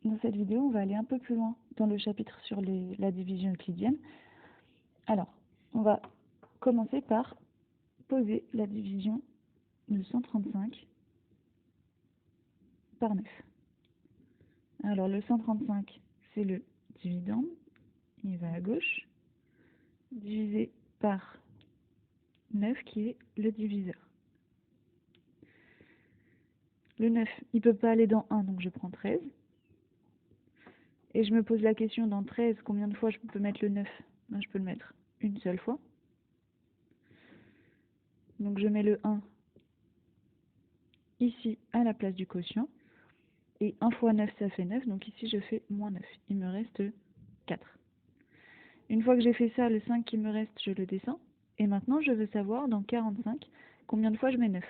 Dans cette vidéo, on va aller un peu plus loin dans le chapitre sur la division euclidienne. Alors, on va commencer par poser la division de 135 par 9. Alors, le 135, c'est le dividende, il va à gauche, divisé par 9 qui est le diviseur. Le 9, il ne peut pas aller dans 1, donc je prends 13. Et je me pose la question, dans 13, combien de fois je peux mettre le 9 ? Ben, je peux le mettre une seule fois. Donc je mets le 1 ici à la place du quotient. Et 1 fois 9, ça fait 9. Donc ici, je fais moins 9. Il me reste 4. Une fois que j'ai fait ça, le 5 qui me reste, je le descends. Et maintenant, je veux savoir, dans 45, combien de fois je mets 9.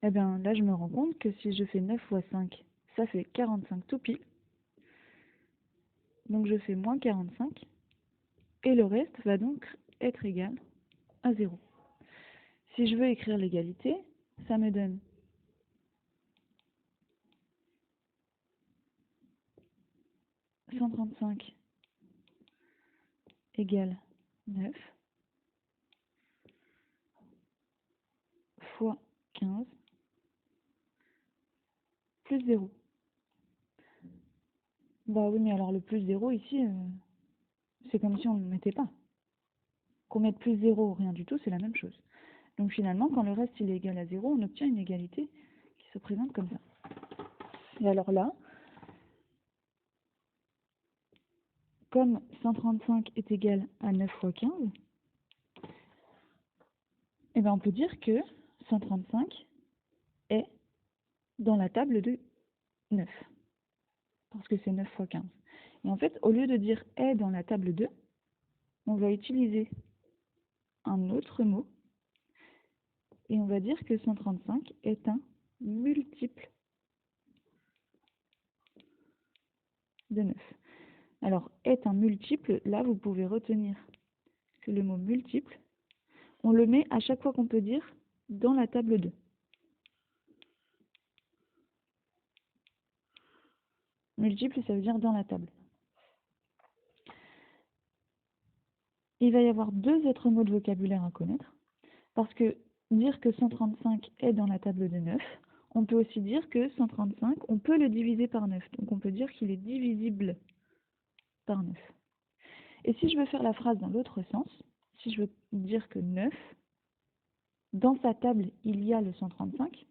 Eh bien, là, je me rends compte que si je fais 9 fois 5, ça fait 45 tout pile. Donc je fais moins 45. Et le reste va donc être égal à 0. Si je veux écrire l'égalité, ça me donne 135 égale 9 fois 15 plus 0. Bah oui, mais alors le plus 0 ici, c'est comme si on ne le mettait pas. Qu'on mette plus 0 ou rien du tout, c'est la même chose. Donc finalement, quand le reste il est égal à 0, on obtient une égalité qui se présente comme ça. Et alors là, comme 135 est égal à 9 fois 15, eh ben on peut dire que 135 est dans la table de 9. Parce que c'est 9 fois 15. Et en fait, au lieu de dire est dans la table 2, on va utiliser un autre mot et on va dire que 135 est un multiple de 9. Alors, est un multiple, là vous pouvez retenir que le mot multiple, on le met à chaque fois qu'on peut dire dans la table 2. Multiple, ça veut dire dans la table. Il va y avoir deux autres mots de vocabulaire à connaître, parce que dire que 135 est dans la table de 9, on peut aussi dire que 135, on peut le diviser par 9. Donc on peut dire qu'il est divisible par 9. Et si je veux faire la phrase dans l'autre sens, si je veux dire que 9, dans sa table, il y a le 135,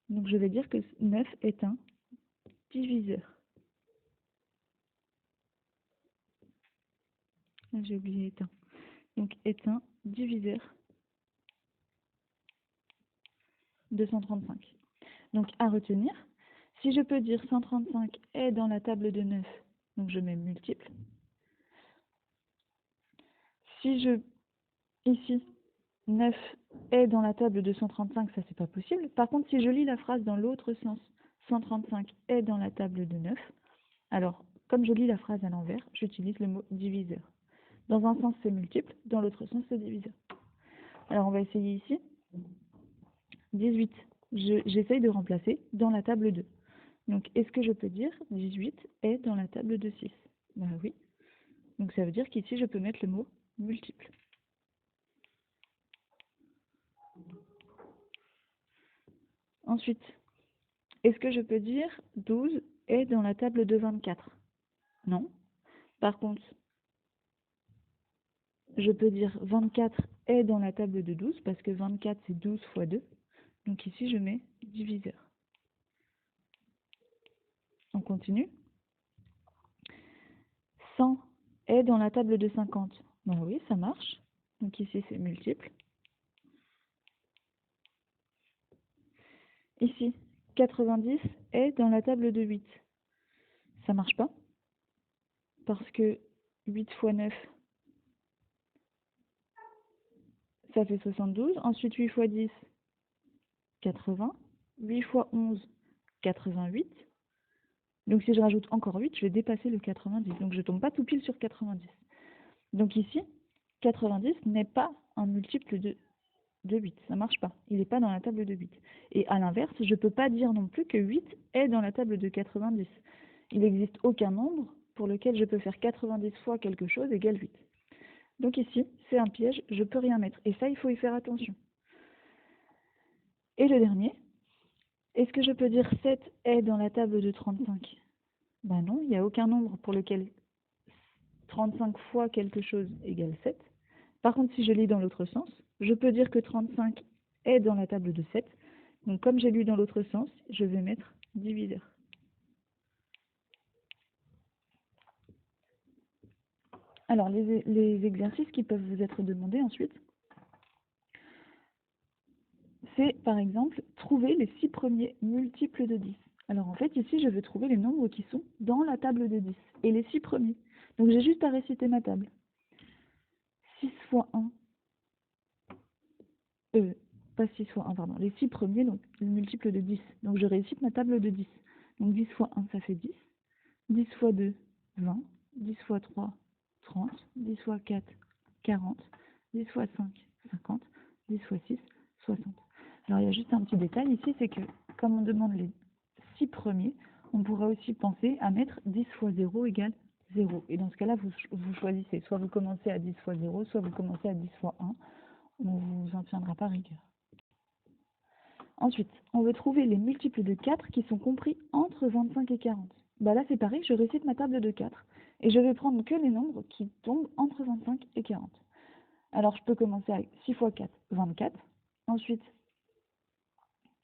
donc je vais dire que 9 est un diviseur. J'ai oublié est un. Donc est un diviseur de 135. Donc à retenir, si je peux dire 135 est dans la table de 9, donc je mets multiple. Si je, ici, 9 est dans la table de 135, ça c'est pas possible. Par contre, si je lis la phrase dans l'autre sens, 135 est dans la table de 9, alors, comme je lis la phrase à l'envers, j'utilise le mot diviseur. Dans un sens, c'est multiple, dans l'autre sens, c'est diviseur. Alors, on va essayer ici. 18. J'essaye de remplacer dans la table 2. Donc, est-ce que je peux dire 18 est dans la table de 6 ? Ben oui. Donc, ça veut dire qu'ici, je peux mettre le mot multiple. Ensuite, est-ce que je peux dire 12 est dans la table de 24 ? Non. Par contre, je peux dire 24 est dans la table de 12 parce que 24 c'est 12 fois 2. Donc ici, je mets diviseur. On continue. 100 est dans la table de 50. Ben oui, ça marche. Donc ici, c'est multiple. Ici, 90 est dans la table de 8. Ça marche pas. Parce que 8 fois 9, ça fait 72. Ensuite, 8 fois 10, 80. 8 fois 11, 88. Donc si je rajoute encore 8, je vais dépasser le 90. Donc je ne tombe pas tout pile sur 90. Donc ici, 90 n'est pas un multiple de de 8. Ça ne marche pas. Il n'est pas dans la table de 8. Et à l'inverse, je ne peux pas dire non plus que 8 est dans la table de 90. Il n'existe aucun nombre pour lequel je peux faire 90 fois quelque chose égale 8. Donc ici, c'est un piège, je ne peux rien mettre. Et ça, il faut y faire attention. Et le dernier, est-ce que je peux dire 7 est dans la table de 35? Ben non, il n'y a aucun nombre pour lequel 35 fois quelque chose égale 7. Par contre, si je lis dans l'autre sens, je peux dire que 35 est dans la table de 7. Donc comme j'ai lu dans l'autre sens, je vais mettre diviseur. Alors, les exercices qui peuvent vous être demandés ensuite, c'est par exemple trouver les 6 premiers multiples de 10. Alors en fait, ici, je vais trouver les nombres qui sont dans la table de 10 et les 6 premiers. Donc j'ai juste à réciter ma table. 6 fois 1, pas 6 fois 1, pardon, les 6 premiers, donc le multiple de 10. Donc je récite ma table de 10. Donc 10 fois 1, ça fait 10. 10 fois 2, 20. 10 fois 3, 30. 10 fois 4, 40. 10 fois 5, 50. 10 fois 6, 60. Alors il y a juste un petit détail ici, c'est que comme on demande les 6 premiers, on pourra aussi penser à mettre 10 fois 0 égale 0. Et dans ce cas-là, vous choisissez. Soit vous commencez à 10 fois 0, soit vous commencez à 10 fois 1. On ne vous en tiendra pas rigueur. Ensuite, on veut trouver les multiples de 4 qui sont compris entre 25 et 40. Bah là, c'est pareil, je récite ma table de 4. Et je vais prendre que les nombres qui tombent entre 25 et 40. Alors, je peux commencer avec 6 fois 4, 24. Ensuite,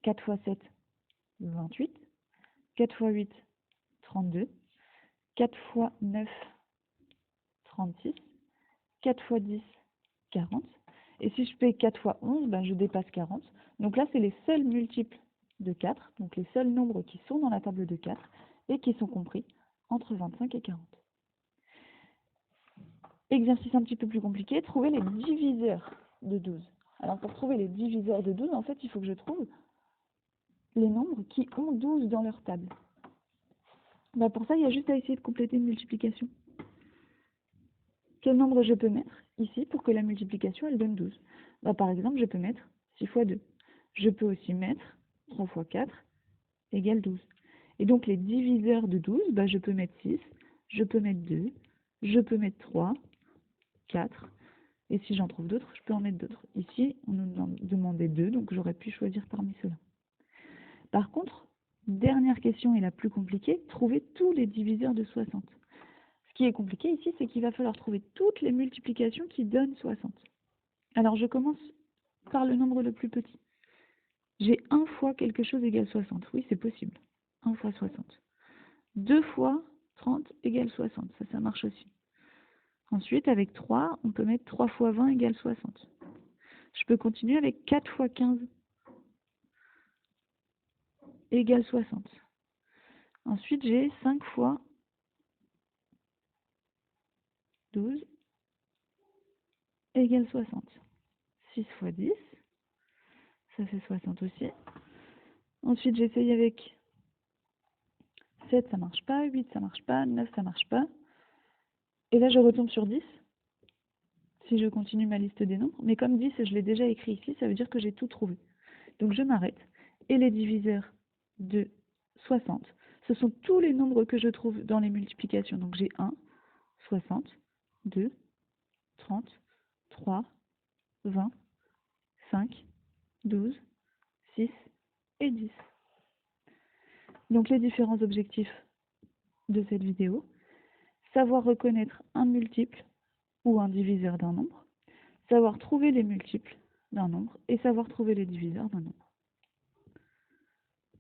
4 fois 7, 28. 4 fois 8, 32. 4 fois 9, 36. 4 fois 10, 40. Et si je fais 4 fois 11, ben je dépasse 40. Donc là, c'est les seuls multiples de 4, donc les seuls nombres qui sont dans la table de 4 et qui sont compris entre 25 et 40. Exercice un petit peu plus compliqué, trouver les diviseurs de 12. Alors pour trouver les diviseurs de 12, en fait, il faut que je trouve les nombres qui ont 12 dans leur table. Ben pour ça, il y a juste à essayer de compléter une multiplication. Quel nombre je peux mettre ici pour que la multiplication elle donne 12? Ben, par exemple, je peux mettre 6 fois 2. Je peux aussi mettre 3 fois 4 égale 12. Et donc les diviseurs de 12, ben, je peux mettre 6, je peux mettre 2, je peux mettre 3, 4. Et si j'en trouve d'autres, je peux en mettre d'autres. Ici, on nous demandait 2, donc j'aurais pu choisir parmi ceux-là. Par contre, dernière question et la plus compliquée, trouver tous les diviseurs de 60. Ce qui est compliqué ici, c'est qu'il va falloir trouver toutes les multiplications qui donnent 60. Alors je commence par le nombre le plus petit. J'ai 1 fois quelque chose égale 60. Oui, c'est possible. 1 fois 60. 2 fois 30 égale 60. Ça marche aussi. Ensuite, avec 3, on peut mettre 3 fois 20 égale 60. Je peux continuer avec 4 fois 15 égale 60. Ensuite, j'ai 5 fois 12 égale 60. 6 fois 10, ça fait 60 aussi. Ensuite, j'essaye avec 7, ça marche pas. 8, ça marche pas. 9, ça marche pas. Et là, je retombe sur 10. Si je continue ma liste des nombres. Mais comme 10, je l'ai déjà écrit ici, ça veut dire que j'ai tout trouvé. Donc, je m'arrête. Et les diviseurs de 60, ce sont tous les nombres que je trouve dans les multiplications. Donc, j'ai 1, 60, 2, 30, 3, 20, 5, 12, 6 et 10. Donc, les différents objectifs de cette vidéo: savoir reconnaître un multiple ou un diviseur d'un nombre, savoir trouver les multiples d'un nombre et savoir trouver les diviseurs d'un nombre.